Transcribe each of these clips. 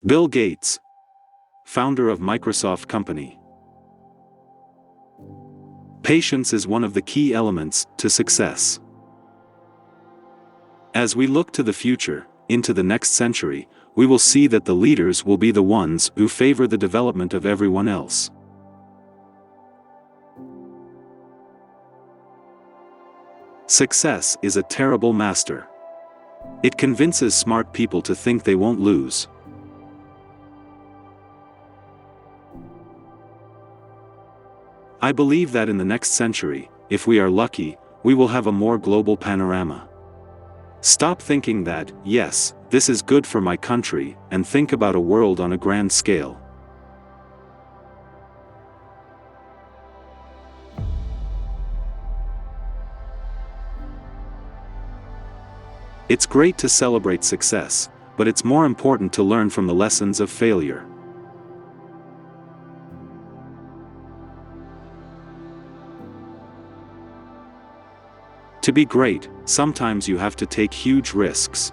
Bill Gates, founder of Microsoft Company. Patience is one of the key elements to success. As we look to the future, into the next century, we will see that the leaders will be the ones who favor the development of everyone else. Success is a terrible master. It convinces smart people to think they won't lose. I believe that in the next century, if we are lucky, we will have a more global panorama. Stop thinking that, yes, this is good for my country, and think about a world on a grand scale. It's great to celebrate success, but it's more important to learn from the lessons of failure. To be great, sometimes you have to take huge risks.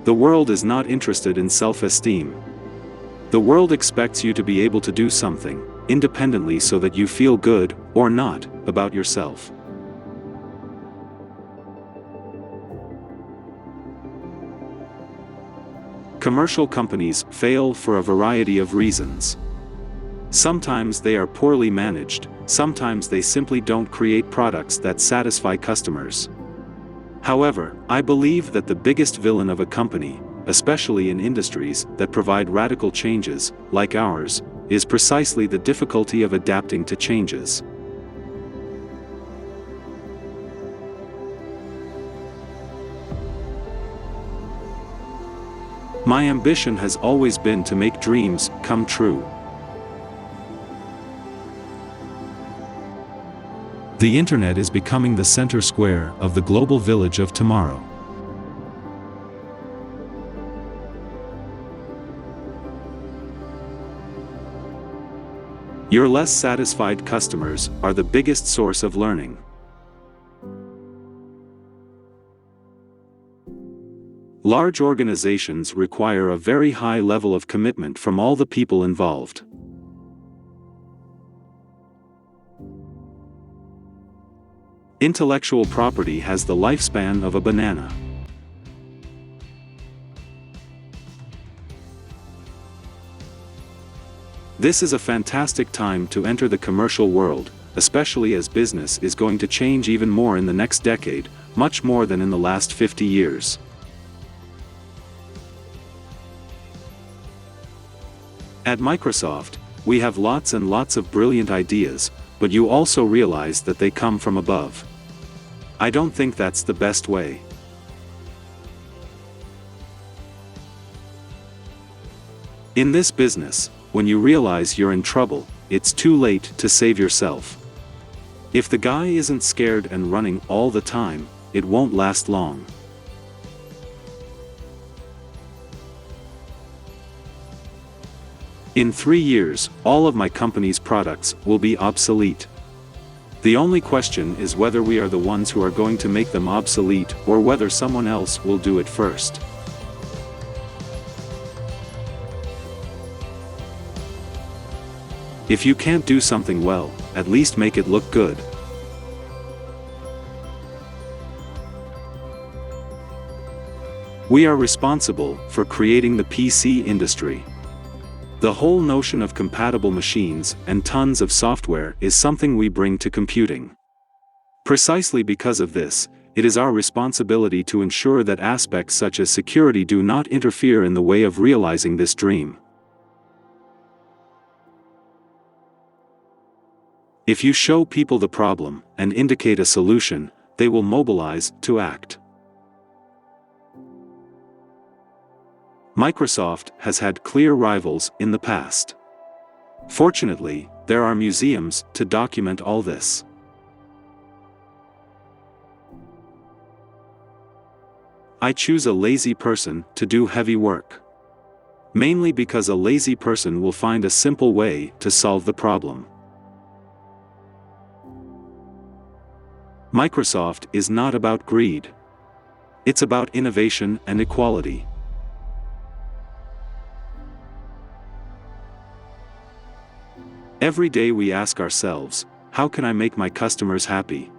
The world is not interested in self-esteem. The world expects you to be able to do something, independently so that you feel good, or not, about yourself. Commercial companies fail for a variety of reasons. Sometimes they are poorly managed, sometimes they simply don't create products that satisfy customers. However, I believe that the biggest villain of a company, especially in industries that provide radical changes, like ours, is precisely the difficulty of adapting to changes. My ambition has always been to make dreams come true. The internet is becoming the center square of the global village of tomorrow. Your less satisfied customers are the biggest source of learning. Large organizations require a very high level of commitment from all the people involved. Intellectual property has the lifespan of a banana. This is a fantastic time to enter the commercial world, especially as business is going to change even more in the next decade, much more than in the last 50 years. At Microsoft, we have lots and lots of brilliant ideas, but you also realize that they come from above. I don't think that's the best way. In this business, when you realize you're in trouble, it's too late to save yourself. If the guy isn't scared and running all the time, it won't last long. In 3 years, all of my company's products will be obsolete. The only question is whether we are the ones who are going to make them obsolete or whether someone else will do it first. If you can't do something well, at least make it look good. We are responsible for creating the PC industry. The whole notion of compatible machines and tons of software is something we bring to computing. Precisely because of this, it is our responsibility to ensure that aspects such as security do not interfere in the way of realizing this dream. If you show people the problem and indicate a solution, they will mobilize to act. Microsoft has had clear rivals in the past. Fortunately, there are museums to document all this. I choose a lazy person to do heavy work. Mainly because a lazy person will find a simple way to solve the problem. Microsoft is not about greed. It's about innovation and equality. Every day we ask ourselves, how can I make my customers happy?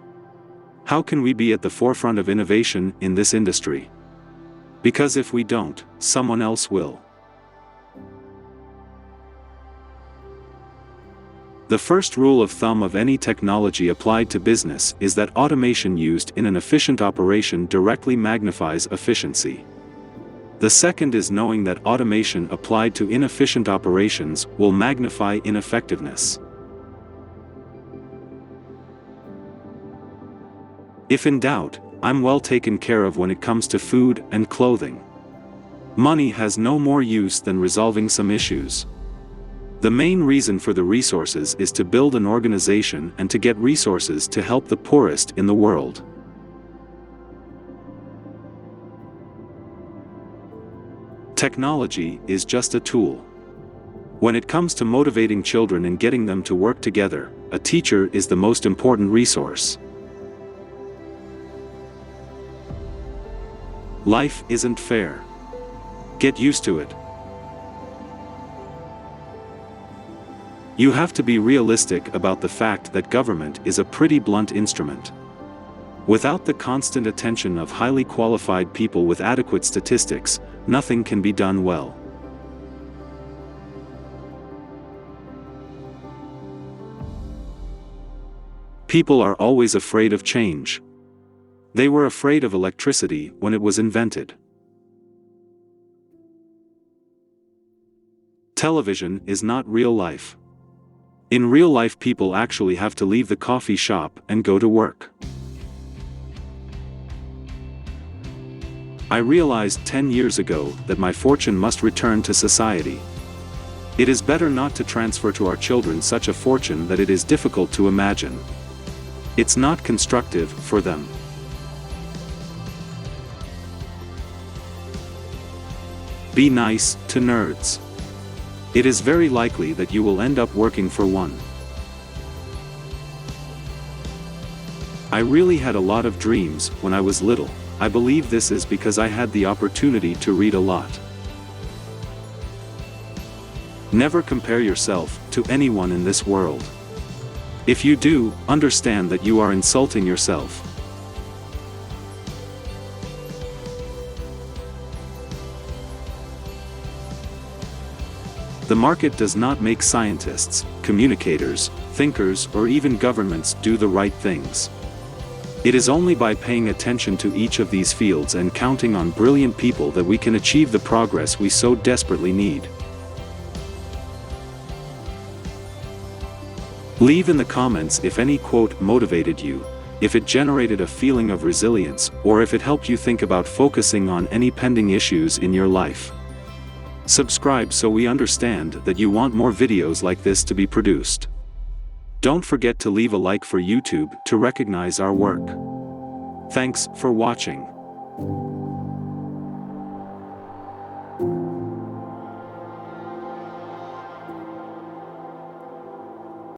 How can we be at the forefront of innovation in this industry? Because if we don't, someone else will. The first rule of thumb of any technology applied to business is that automation used in an efficient operation directly magnifies efficiency. The second is knowing that automation applied to inefficient operations will magnify ineffectiveness. If in doubt, I'm well taken care of when it comes to food and clothing. Money has no more use than resolving some issues. The main reason for the resources is to build an organization and to get resources to help the poorest in the world. Technology is just a tool. When it comes to motivating children and getting them to work together, a teacher is the most important resource. Life isn't fair. Get used to it. You have to be realistic about the fact that government is a pretty blunt instrument. Without the constant attention of highly qualified people with adequate statistics, nothing can be done well. People are always afraid of change. They were afraid of electricity when it was invented. Television is not real life. In real life, people actually have to leave the coffee shop and go to work. I realized 10 years ago that my fortune must return to society. It is better not to transfer to our children such a fortune that it is difficult to imagine. It's not constructive for them. Be nice to nerds. It is very likely that you will end up working for one. I really had a lot of dreams when I was little. I believe this is because I had the opportunity to read a lot. Never compare yourself to anyone in this world. If you do, understand that you are insulting yourself. The market does not make scientists, communicators, thinkers, or even governments do the right things. It is only by paying attention to each of these fields and counting on brilliant people that we can achieve the progress we so desperately need. Leave in the comments if any quote motivated you, if it generated a feeling of resilience, or if it helped you think about focusing on any pending issues in your life. Subscribe so we understand that you want more videos like this to be produced. Don't forget to leave a like for YouTube to recognize our work. Thanks for watching.